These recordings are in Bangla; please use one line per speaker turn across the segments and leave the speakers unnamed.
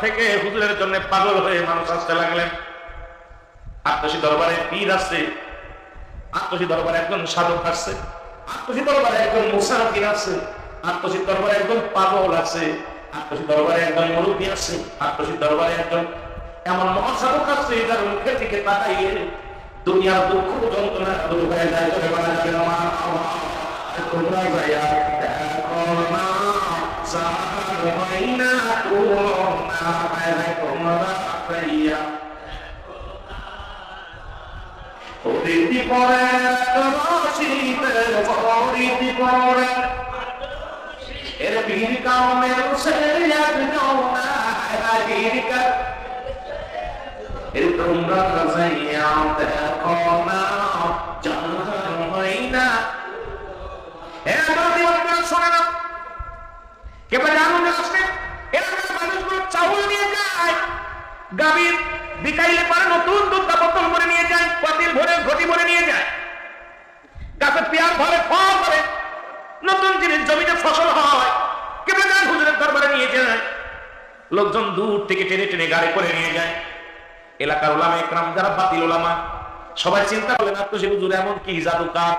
থেকে হুজুরের জন্য পাগল হয়ে মানুষ আসতে লাগলেন। আটশি দরবারে পীর আসছে, আটশি দরবারে একজন সাধক আসছে, আটশি দরবারে একজন মুসাফির আসছে, আটশি দরবারে একজন পাগল আছে, আটশি দরবারে একজন মুরব্বী আসছে, আটশি দরবারে একজন এমন মহাসাধক আসছে যার মুখের দিকে তাকাইয়ে দুনিয়ার দুঃখ যন্ত্রণা দূর হয়ে যায়। চলে বলা যাবে না তোমরা যাইয়া দেখো না সাহাবাইনা তোমরা তোমরা যাইয়া ওরিদি পরে রশিদের ওরিদি পরে এর বীর কামের সেরিয়াত নওনা বীর কা এর তোমরা যাইয়া দেখো না জাহান হইনা। এবার দিওয়ার শোনা না কেবল জানুন আসলে এলাকার মানুষগুলো চাউল নিয়ে যায়, গাভীর বিকাইলে পারে নতুন দুধ বোতল করে নিয়ে যায়, পাতিল ভরে ঘটি ভরে নিয়ে যায়, গাছের পেয়ার ভরে ফল করে, নতুন জিনিস জমিতে ফসল হয়, কেবল জান হুজুরের দরবারে নিয়ে যায়। লোকজন দূর থেকে টেনে টেনে গাড়ি করে নিয়ে যায়। এলাকার ওলামা একরাম যারা বাতিল ওলামা সবাই চিন্তা করলেন আত্মশী হুজুর এমন কি জাদুকার,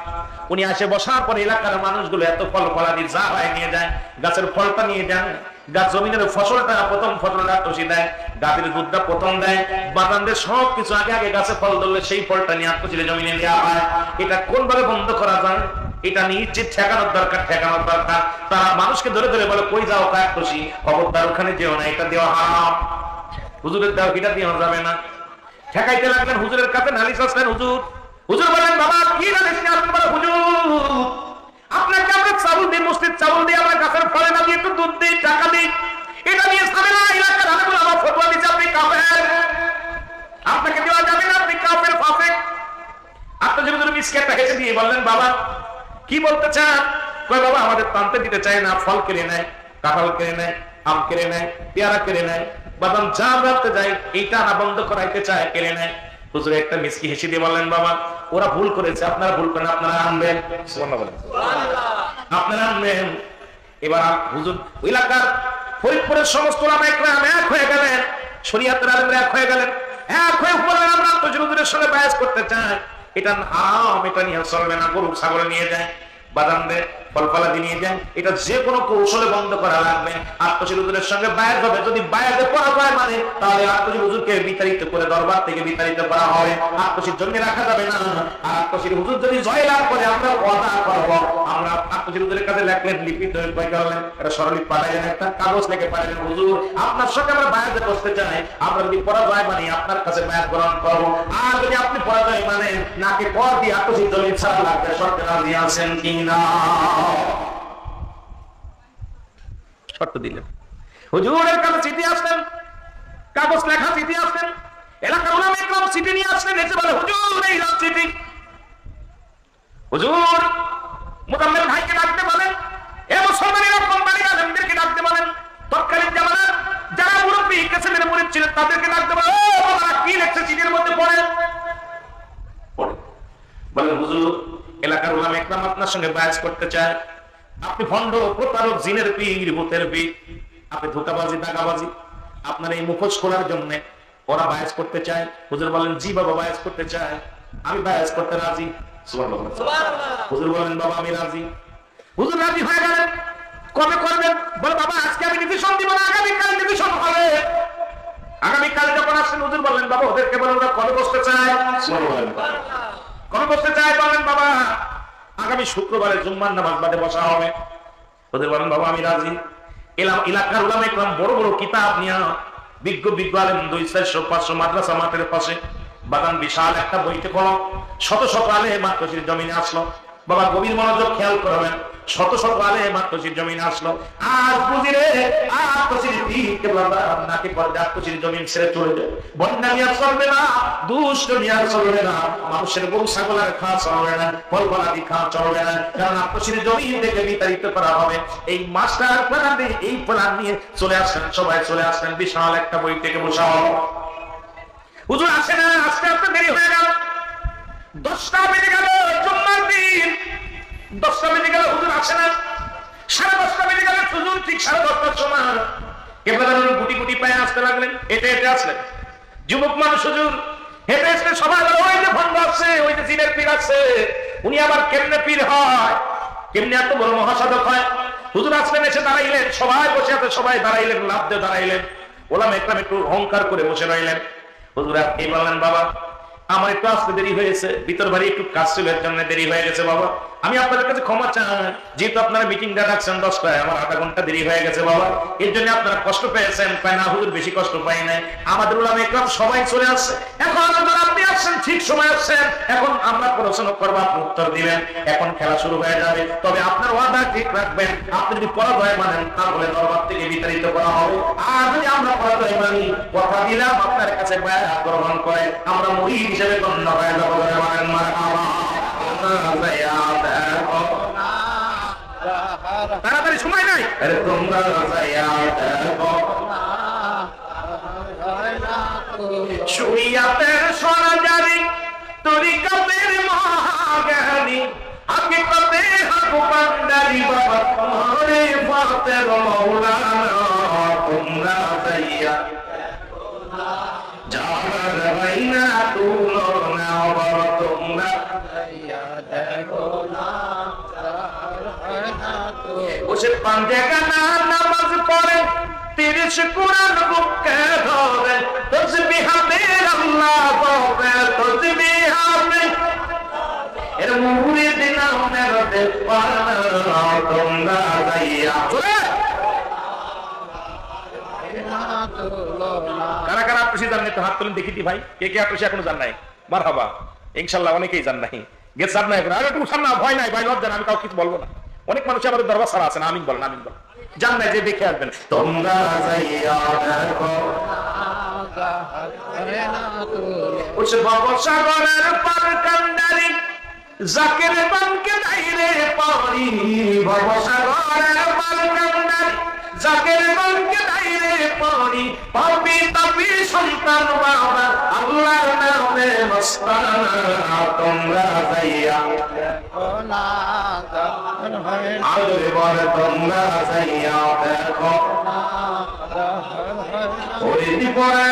উনি আসে বসার পর এলাকার মানুষগুলো এত ফল ফলাদি যা হয় নিয়ে যায়, গাছের ফলটা নিয়ে যান, গাছ জমিনের ফসলটা প্রথম ফসলটা আত্মশী দেয়, গাভীর দুধটা প্রথম দেয়, বাগানদের সবকিছু আগে আগে গাছে ফল ধরলে সেই ফলটা নিয়ে আত্মশীর জমিনে দেওয়া হয়। এটা কোন ভাবে বন্ধ করা যায়? এটা নিশ্চিত ঠেকানোর দরকার, ঠেকানোর দরকার। তারা মানুষকে ধরে ধরে বলে কই যাও আত্মশী, খবরদার ওখানে যেও না, এটা দেওয়া হারাম, হুজুরের দেওয়া এটা দেওয়া যাবে না। ঠেকাইতে লাগলেন হুজুরের কাছে, নালিশ আসলেন হুজুর। হুজুর বলেন বাবা কি নালিশ নিয়ে আসলেন? বলে হুজুর আপনাকে আমরা চাউল দিই, মসজিদ চাউল দিই, আমরা গাছের ফলে না দিয়ে একটু দুধ দিই, টাকা দিই, এটা নিয়ে ঝামেলা এলাকার আলেমুল আমার ফতোয়া দিচ্ছে আপনি কাফের, আপনাকে দেওয়া যাবে না, আপনি কাফের ফাসিক। আত্মজীবী হুজুর মিসকেটটা হেসে দিয়ে বললেন বাবা কি বলতে চান? কই বাবা আমাদের টানতে দিতে চায় না, ফল কেড়ে নেয়, কাঁঠাল কেড়ে নেয়, আম কেড়ে নেয়, পেয়ারা কেড়ে নেয়, বাদাম যা রাখতে যায় এইটা না বন্ধ করাইতে চায়, কেড়ে নেয়। হুজুর একটা মিসকি হেসে দিয়ে বললেন বাবা ওরা ভুল করেছে, আপনারা ভুল করেন, আপনারা আনবেন, আপনারা আনবেন। এবার হুজুর এলাকার ফরিদপুরের সমস্ত ওলামা একরাম এক হয়ে গেলেন, শরীয়তের আলেমরা এক হয়ে গেলেন, এক হয়ে বললেন আমরা আত্মজীবী হুজুরের সঙ্গে বায়াস করতে চাই, এটা হারাম, এটা নিয়ে চলবে না, গরু ছাগল নিয়ে যায়, বাদাম দেয়, ফলফলাদি নিয়ে যায়, এটা যে কোনো কৌশলে বন্ধ করা লাগবে। আত্মশীল হুজুরের সঙ্গে বায়াত হবে, যদি বায়াতে পড়া হয় মানে তাহলে আত্মশীল হুজুরকে বিতাড়িত করে দরবার থেকে বিতাড়িত করা হবে, আত্মশীল জন্য রাখা যাবে না। আর আত্মশীল হুজুর যদি জয়লাভ করে আমরা ওয়াদা করব, আমরা আত্মশীল হুজুরের কাছে লেখলেন, লিপিত হয়ে বই করলেন, এটা সরলিপ পাঠাইলেন, একটা কাগজ লিখে পাঠাইলেন, হুজুর আপনার সঙ্গে আমরা বায়াতে বসতে চাই, আমরা যদি পরাজয় মানে আপনার কাছে বায়াত গ্রহণ করব, আর যদি আপনি পরাজয় মানে নাকি পর দিয়ে আত্মশীল জমি ছাড়া লাগবে, সরকার রাজি আছেন কিনা? শর্ত দিলেন। হুজুরের কাছে চিঠি আসলেন, কাগজ লেখা চিঠি আসলেন, এলাকার ওলামা একরাম চিঠি নিয়ে আসলেন, এসে বলে হুজুর এই চিঠি। হুজুর মুজাম্মেল ভাইকে ডাকতে বলেন, এ মুসলমানেরা কোম্পানির আলেমদেরকে ডাকতে বলেন, তৎকালীন জামানার যারা মুরব্বী কাসেমের মুরিদ ছিলেন তাদেরকে ডাকতে বলেন, ও বাবা কি লেখছে চিঠির মধ্যে পড়েন। বলেন হুজুর এলাকার ওলামা একরাম আপনার সঙ্গে বায়াত করতে চায়, আপনি ভণ্ড প্রতারক জিনের পীর ভূতের পীর, আপনি ধোঁকাবাজি দাগাবাজি, আপনার এই মুখোশ খোলার জন্য ওরা বায়াত করতে চায়। হুজুর বলেন জি বাবা বায়াত করতে চায়, আমি বায়াত করতে রাজি। সুবহানাল্লাহ। হুজুর বলেন বাবা আমি রাজি। হুজুর রাজি হয়ে গেলেন, কবে করবেন? বলে বাবা আজকে আমি ডিসিশন দিব না, আগামীকাল ডিসিশন হবে। আগামীকাল যখন আসেন হুজুর বললেন বাবা ওদেরকে বলেন ওরা কবে বসতে চায়? সুবহানাল্লাহ। কবে বসতে চায়? বলেন বাবা আগামী শুক্রবারে জুম্মার নামাজ বাদে বসা হবে। ওদের বলেন বাবা আমি রাজি। এলাকার ওলামা একরাম বড় বড় কিতাব নিয়ে বিজ্ঞ বিজ্ঞ আলেম 200-500 মাদ্রাসা মাঠের পাশে বাগান বিশাল একটা বইতে পড়ো, শত শত আলেম আত্মশীর জমিনে আসলো। বাবা গভীর মনোযোগ খেয়াল করবেন, শত শত আলেম আত্মশীর জমিনে আসলো। আর বুঝিরে আত্মশীর দিকে বাবা নাকি পর্দা আত্মশীর জমিন ছেড়ে চলে যায়, বন্যা নিয়ে চলবে না, দুষ্ট নিয়ে চলবে না, মানুষের গরু ছাগলের খাওয়া চলবে না, ফল ফলাদি খাওয়া চলবে না, কারণ আত্মশীর জমিন থেকে বিতাড়িত করা হবে। এই মাস্টার প্ল্যান দিয়ে এই প্ল্যান নিয়ে চলে আসেন, সবাই চলে আসেন, বিশাল একটা বই থেকে বসা হলো। হুজুর আসে না, আজকে আপনার দেরি হয়ে গেল, 10টা বেজে গেল, জুম্মার দিন 10টা বেজে গেল, হুজুর আসে না, 10:30 বেজে গেল, হুজুর ঠিক 10:30টার সময় কেবলা জানুন গুটি গুটি পায়ে আসতে লাগলেন, হেঁটে হেঁটে আসলেন। যুবক মানুষ হুজুর হেঁটে আসলে সবাই বলে ওই যে ভণ্ড আসছে, ওই যে জিনের পীর আছে, উনি আবার কেমনে পীর হয়, কেমনে এত বড় মহাসাধক হয়। হুজুর আসলেন, এসে দাঁড়াইলেন, সবাই বসে আছে, সবাই দাঁড়াইলেন, লাফ দিয়ে দাঁড়াইলেন। ওলামা একরাম একটু অহংকার করে বসে রইলেন। হুজুর আপনি বললেন, বাবা আমার একটু আসতে দেরি হয়েছে, ভিতর বাড়ি একটু কাজ ছিল, এর জন্য দেরি হয়ে গেছে। বাবা আমি আপনাদের কাছে ক্ষমা চাই, যেহেতু আপনারা মিটিংটা রাখছেন 10টায়, আমার আধা ঘন্টা দেরি হয়ে গেছে বাবা, এর জন্য আপনারা কষ্ট পেয়েছেন। পায় না হুজুর, বেশি কষ্ট পাই নাই, আমাদের ওলামা একরাম সবাই চলে আসছে, এখন আপনি আসছেন, ঠিক সময় আসছেন, এখন আমরা প্রশ্ন করবো, আপনি উত্তর দিবেন, এখন খেলা শুরু হয়ে যাবে। তবে আপনার ওয়াদা ঠিক রাখবেন, আপনি যদি পরাজয় মানেন তাহলে দরবার থেকে বিতাড়িত করা হবে, আর যদি আমরা পরাজয় মানি, কথা দিলাম আপনার কাছে বায়াত গ্রহণ করে আমরা মুরিদ হিসেবে গণ্য হয়ে যাবো। মানেন মারহাবা। তাড়াতাড়ি সময় নাই, তোমরা শরিয়াতের সরজারি তরিকতের মহাজ্ঞানী হাকিকতে হক বান্দারি বাবা তোমারে ফাতের মাওলানা তোমরা যাইয়া জাহার বাইনা তুলনা বাবা তোমরা যাইয়া দেখো না ওসে পাঞ্জাগানা নামাজ পড়ে 30 কোরআন বুকে ধরে তাসবিহাতে আল্লাহ বলে তাসবিহাতে এর মুরিদ নামের দেওয়ানা তোমরা যাইয়া কারা কারা আপনি জানেন তো হাত তুলেন দেখি দি ভাই, কে কে আপনি এখনো জান নাই? মারহাবা, ইনশাআল্লাহ অনেকেই জান নাই, গেছার নাই এখন, আরে উঠান না, ভয় নাই ভাই, লজ্জা না, আমি কাউকে কিছু বলবো না। অনেক মানুষ আমাদের দরবার ছাড়া আছেন, আমিন বলেন, আমিন বলেন, জান নাই যে দেখে আসবেন। তোমরা যাইয়া দেখো ওই ভবসাগরের পার কান্ডারি জাকের বানকে দাইরে পারি, ভবসাগরের পার কান্ডারি জাকের বানকে দাইরে পারি, পাপি তাপি সন্তান বাবা আল্লাহর নামে মস্তানা তোমরা যাইয়া দেখো না আরে বলে তোমরা যাইয়া দেখো ওই দিপরে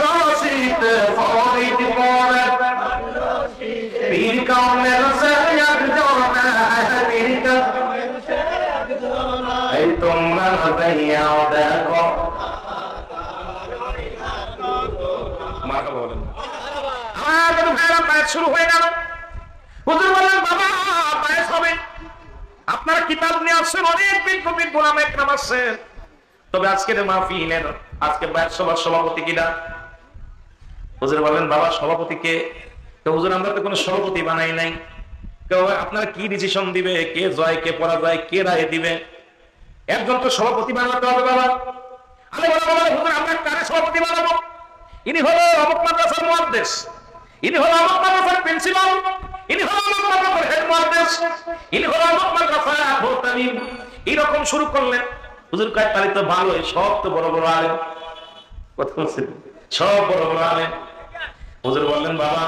রশিতে ওই দিপরে পীর কামের সৈয়দ জোনা পীর কামের সৈয়দ জোনা এই তোমরা যাইয়া দেখো মারহাবা বলেন। আমাদের ভাইরা বায়াত শুরু হয়ে গেল। হুজুর বললেন, বাবা বায়াত হবে, আপনারা কিতাব নিয়ে আসছেন, অনেক বিজ্ঞ বিজ্ঞ ওলামা একরাম আসছেন, তবে আজকের মাহফিলের আজকে বায়াত সভার সভাপতি কিনা? হুজুর বললেন, বাবা সভাপতি কে? তো হুজুর আমরা তো কোনো সভাপতি বানাই নাই, কেউ আপনারা কি ডিসিশন দিবে, কে জয় কে পরাজয়, কে রায় দিবে, একজন তো সভাপতি বানাতে হবে বাবা। আমি বললাম, বাবা হুজুর আমরা কারে সভাপতি বানাবো? ইনি হলো অমুক মাদ্রাসার মুহাদ্দিস, ইনি হলো অমুক মাদ্রাসার প্রিন্সিপাল, ইনি হলো অমুক মাদ্রাসার হেড মুহাদ্দিস, ইনি হলো অমুক মাদ্রাসার মুতামিম, এরকম শুরু করলেন। হুজুর কয় তাহলে তো ভালোই, সব তো বড় বড় আলেম, কথা বলছেন, সব বড় বড় আলেম। হুজুর বললেন, বাবা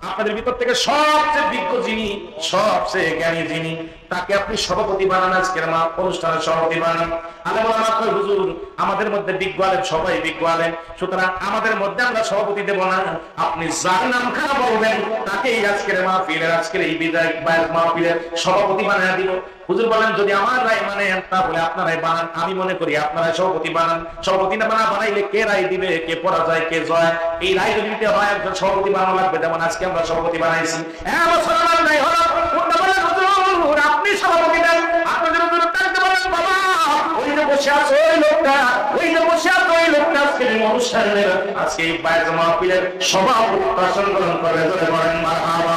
আপনাদের ভিতর থেকে সবচেয়ে বিজ্ঞ যিনি, সবচেয়ে জ্ঞানী যিনি, তাকে আপনি সভাপতি বানান, আজকের অনুষ্ঠানের সভাপতি বানান। আলেম ওলামা কয়, হুজুর আমাদের মধ্যে বিজ্ঞ আলেম, সবাই বিজ্ঞ আলেম, সুতরাং আমাদের মধ্যে আমরা সভাপতি দেব না, আপনি যার নাম খারাপ বলবেন তাকেই আজকের মাহফিলের, আজকের এই বিদায় মাহফিলের সভাপতি বানিয়ে দিব। হুজুর বলেন, যদি আমার রায় মানেন তাহলে আপনারাই বানান, আমি মনে করি আপনারাই সভাপতি বানান। সভাপতি না বানাইলে কে রায় দিবে, কে পরাজয় কে জয়, এই রায় যদি দিতে হয় একজন সভাপতি বানানো লাগবে, যেমন আজকে আমরা সভাপতি বানাইছি। আপনি সভাপতি দেন, আপনাদের বাবা ওই যে বসে আছে ওই লোকটা, ওই যে বসে আছে ওই লোকটা আজকে অনুষ্ঠানের, আজকে এই বায়াত মাহফিলের সভাপতি ভাষণ গ্রহণ করে ধরে বলেন মারহাবা।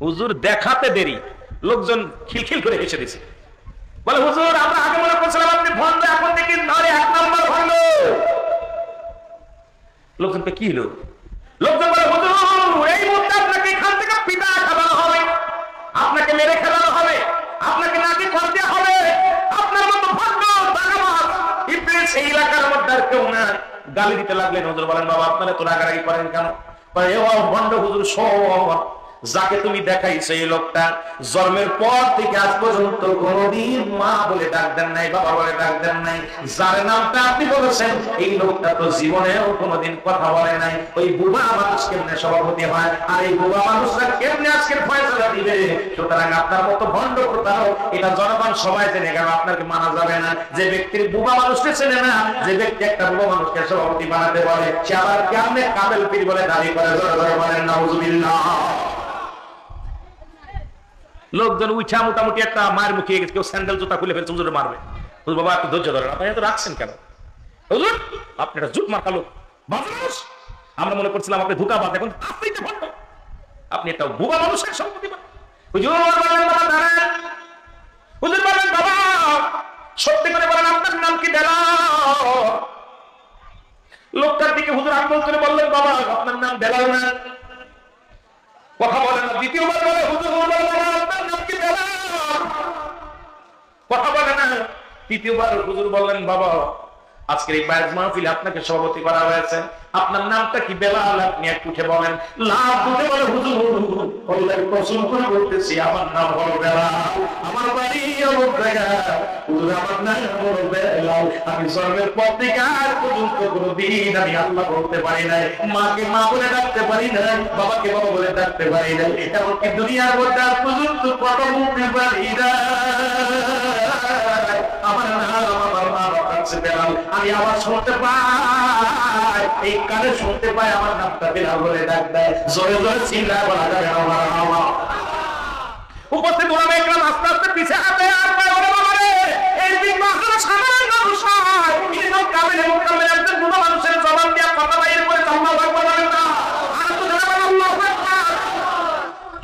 হুজুর দেখাতে দেরি, লোকজন খিলখিল করে হেসে দিছে, বলে হুজুর আমরা আগে মনে করছিলাম আপনি ভণ্ড, এখন দেখি ধরে 1 নম্বর ভণ্ড। লোকজনকে কি হলো? লোকজন বলে, হুজুর এই মুহূর্তে আপনাকে এখান থেকে পিতা খাওয়ানো হবে, আপনাকে মেরে খেলানো হবে, আপনাকে নাকি করে দেওয়া হবে, আপনার মতো ভণ্ড দাগাবাজ ইবলিস এই এলাকার মধ্যে আর কেউ না। গালি দিতে লাগলেন। হুজুর বলেন, বাবা আপনারা তো রাগারাগি করেন কেন? ভণ্ড হুজুর সব যাকে তুমি দেখাইছো এই লোকটা জন্মের পর থেকে আজ পর্যন্ত কোনদিন মা বলে ডাক দেন নাই, বাবা বলে ডাক দেন নাই। যার নামটা আপনি বলেছেন এই লোকটা তো জীবনেও কোনদিন কথা বলে নাই। ওই বুবা মানুষ কেমনে সভাপতি হয়, আর এই বুবা মানুষরা কেমনে আজকের ফয়সালা দিবে? সুতরাং আপনার মতো ভণ্ড প্রতারক এটা জনগণ সবাই জেনে গেল, আপনাকে মানা যাবে না। যে ব্যক্তির বুবা মানুষকে চেনে না, যে ব্যক্তি একটা বুবা মানুষকে সভাপতি বানাতে বলে, সে আবার কেমনে কাবেল পীর বলে দাবি করে? বলেন নাউজুবিল্লাহ। লোকজন উঠা মোটামুটি একটা মায়ের মুখে গেছে, কেউ স্যান্ডেল জুতা খুলে ফেলছে, হুজুরে মারবে। হুজুর বাবা একটু ধৈর্য ধরেন, আপনি এত রাখছেন কেন? হুজুর আপনি একটা জুট মার্কা লোক, মানুষ আমরা মনে করছিলাম আপনি ধোঁকাবাজ, এখন আপনি তো ভণ্ড, আপনি একটা বুবা মানুষের সম্পত্তি। হুজুর বলেন বাবা দাঁড়ান, হুজুর বলেন বাবা সত্যি করে বলেন আপনার নাম কি? বেলাল। লোকটার দিকে হুজুর আঙ্গুল করে বললেন বাবা আপনার নাম বেলাল না। কথা বলে না। দ্বিতীয়বার বলে হুজুর আপনার নাম কি? বেলাল। কথা বলে না। তৃতীয়বার হুজুর বললেন বাবা আজকের এই বায়াত মাহফিলে আপনাকে সভাপতি করা হয়েছে, আপনার নামটা কি? বেলাল। আপনি একটু উঠে বলেন। লাভ উঠে বলে হুজুর আল্লাহর কসম করে বলতেছি আমার নাম হলো বেলাল, আমার বাড়ি অমুক জায়গায়। হুজুর আমার নাম হলো বেলাল, আমি জন্মের পর থেকে আজ পর্যন্ত কোনোদিন আমি আল্লাহ বলতে পারি নাই, মাকে মা বলে ডাকতে পারি নাই, বাবাকে বাবা বলে ডাকতে পারি নাই, এমনকি দুনিয়ার মধ্যে আজ পর্যন্ত কত মুক্তি পারি না। আমার নাম আমার মা বাবা বেলাল, আমি আবার শুনতে পাই, এই কানে শুনতে পাই আমার নামটা বেলাল বলে ডাক দেয়। জোরে জোরে চিল্লায় বলা যাবে না মারহাবা। উপস্থিত ওলামা একরাম আস্তে আস্তে পিছে হাঁটে আর কয় ওরে বাবা রে, এই দিন মাহফিলে সাধারণ মানুষ হয়, কিন্তু কামেল মুকাম্মেল একজন বুড়ো মানুষের জবান দিয়ে কথা বাইরে করে আল্লাহু আকবার বলেন না। আর তো যারা বলেন আল্লাহু আকবার।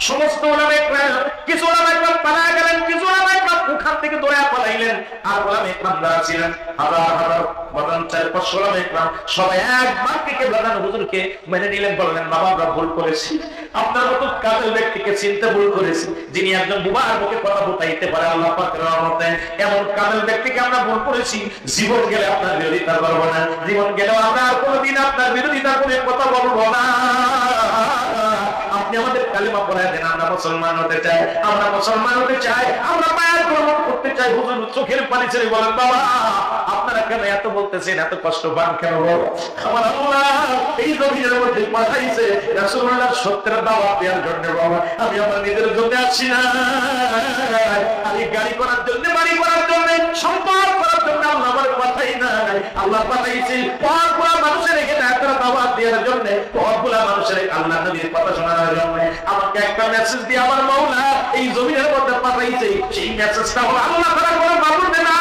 সমস্ত ওলামা একরাম, কিছু ওলামা একরাম পালায় গেলেন, কিছু ওলামা একরাম ওখান থেকে দৌড়ে পালাইলেন। আর ওলামা একরাম যারা ছিলেন হাজার হাজার বদন 4-5 ওলামা একরাম সবাই এক বাক্যে কেবলাদান হুজুরকে মেনে নিলেন, বললেন বাবা আমরা ভুল করেছি, আপনার মতো কাজের ব্যক্তিকে চিনতে ভুল করেছি, যিনি একজন বুবার মুখে কথা ফুটাইতে পারে আল্লাহ পাকের রহমতে, এমন কাজের ব্যক্তিকে আমরা ভুল করেছি। জীবন গেলে আপনার বিরোধিতা করবো না, জীবন গেলেও আমরা আর কোনোদিন আপনার বিরোধিতা করে কথা বলবো না। আপনি আমাদের কালিমা পড়ায় দেন, আমরা মুসলমান হতে চাই, আমরা মুসলমান হতে চাই, আমরা পায়ের গ্রহণ করতে চাই। হুজুর চোখের পানি ছেড়ে বলেন বাবা আপনারা কেন এত বলতেছেন, এত কষ্ট পান কেন? আমার আল্লাহ এই জমিনের মধ্যে পাঠাইছে রাসূলুল্লাহর সত্যের দাওয়াত দেওয়ার জন্য। বাবা আমি আমার নিজের জন্য আসছি না, আমি গাড়ি করার জন্য, বাড়ি করার জন্য, সম্পদ করার জন্য আল্লাহ আমার পাঠাই নাই। আল্লাহ পাঠাইছে পরপুরা মানুষের এখানে একটা দাওয়াত দেওয়ার জন্য, পরপুরা মানুষের আল্লাহ নবীর কথা শোনানোর জন্য। আমাকে একটা মেসেজ দিয়ে আমার মাওলা এই জমিনের মধ্যে পাঠাইছে, সেই মেসেজটা হলো আল্লাহ তাআলা কোনো মাবুদ না,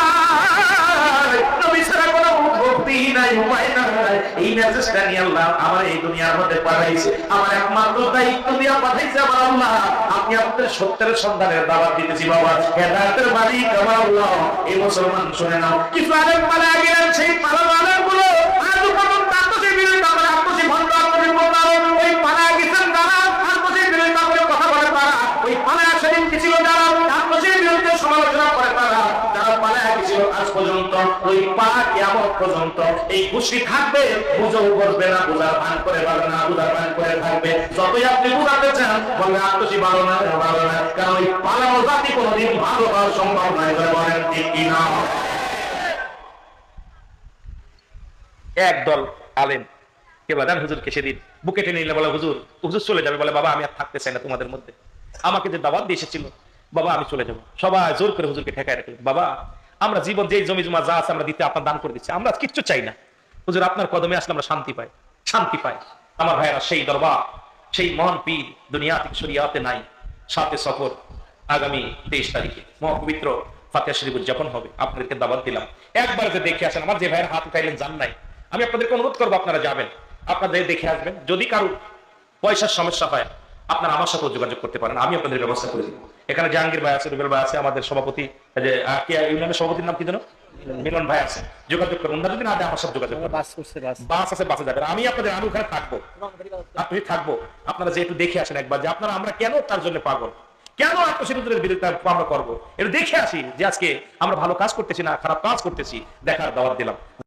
নবী ছাড়া কোনো ভক্তি নাই, উপায় নাই। এই মেসেজটা নিয়ে আল্লাহ আমার এই দুনিয়ার মধ্যে পাঠাইছে, আমার একমাত্র দায়িত্ব দিয়ে পাঠাইছে আমার আল্লাহ। আপনি আপনাদের সত্যের সন্ধানের দাওয়াত দিতেছি বাবা, হেদায়েতের মালিক আমার আল্লাহ। এই মুসলমান শুনে নাও, কিছু আলেম পালা গেলেন, সেই পালানো আলেমগুলো আজও পর্যন্ত আত্মসের বিরুদ্ধে করে, আত্মসের ভণ্ড, আত্মসের প্রতারক, ওই পালা গেছেন যারা আত্মসের বিরুদ্ধে করে কথা বলে তারা, ওই পালা সেদিন কি ছিল যারা আত্মসের বিরুদ্ধে সমালোচনা করে তারা, যারা পালা গেছিল আজ পর্যন্ত ওই পালা কিয়ামত পর্যন্ত এই খুশি থাকবে, বুঝেও বসবে না, বুঝার ভান করে পারবে না, বুঝার ভান করে থাকবে। যতই আপনি বুঝাতে চান বলবে আত্মসী ভালো না, ভালো না, কারণ ওই পালানো জাতি কোনোদিন ভালো হওয়ার সম্ভব নয়। বলেন ঠিক কিনা? একদল আলেম কেবলাদান হুজুরকে সেদিন বুকে টেনে নিলে বলে হুজুর, হুজুর চলে যাবে, বলে বাবা আমি আর থাকতে চাই না তোমাদের মধ্যে, আমাকে যে দাওয়াত দিয়ে এসেছিল বাবা আমি চলে যাবো। সবাই জোর করে হুজুরকে ঠেকায় রাখলেন, বাবা আমরা জীবন যে জমি জমা যা আছে আমরা দিতে আপনার দান করে দিচ্ছি, আমরা কিচ্ছু চাই না, হুজুর আপনার কদমে আসলে আমরা শান্তি পাই, শান্তি পাই। আমার ভাইয়েরা সেই দরবার, সেই মহান পীর দুনিয়া থেকে শরিয়াতে নাই। 7 সফর আগামী 23 তারিখে মহাপবিত্র ফাতিহা শরীফ উদযাপন হবে, আপনাদেরকে দাওয়াত দিলাম, একবার যে দেখে আসেন। আমার যে ভাইয়ের হাত উঠাইলেন যান নাই, আমি আপনাদেরকে অনুরোধ করবো আপনারা যাবেন, আপনাদের দেখে আসবেন। যদি কারো পয়সার সমস্যা হয় আপনারা আমার সাথে যোগাযোগ করতে পারেন, আমি আপনাদের ব্যবস্থা করে দিব। এখানে জাহাঙ্গীর ভাই আছে, রুবেল ভাই আছে, আমাদের সভাপতি ইউনিয়নের সভাপতির নাম কি জানো, মিলন ভাই আছে, যোগাযোগ করুন। ওনারা যদি না দেয় আমার সাথে যোগাযোগ করুন, বাস আছে, বাসে যাবেন। আমি ওখানে থাকবো, আপনি থাকবো, আপনারা যে একটু দেখে আসেন একবার যে আপনারা আমরা কেন তার জন্য পাগল, কেন আত্মশিরুদের বিরুদ্ধে আমরা করবো, এটা দেখে আসি যে আজকে আমরা ভালো কাজ করতেছি না খারাপ কাজ করতেছি, দেখার দাওয়াত দিলাম।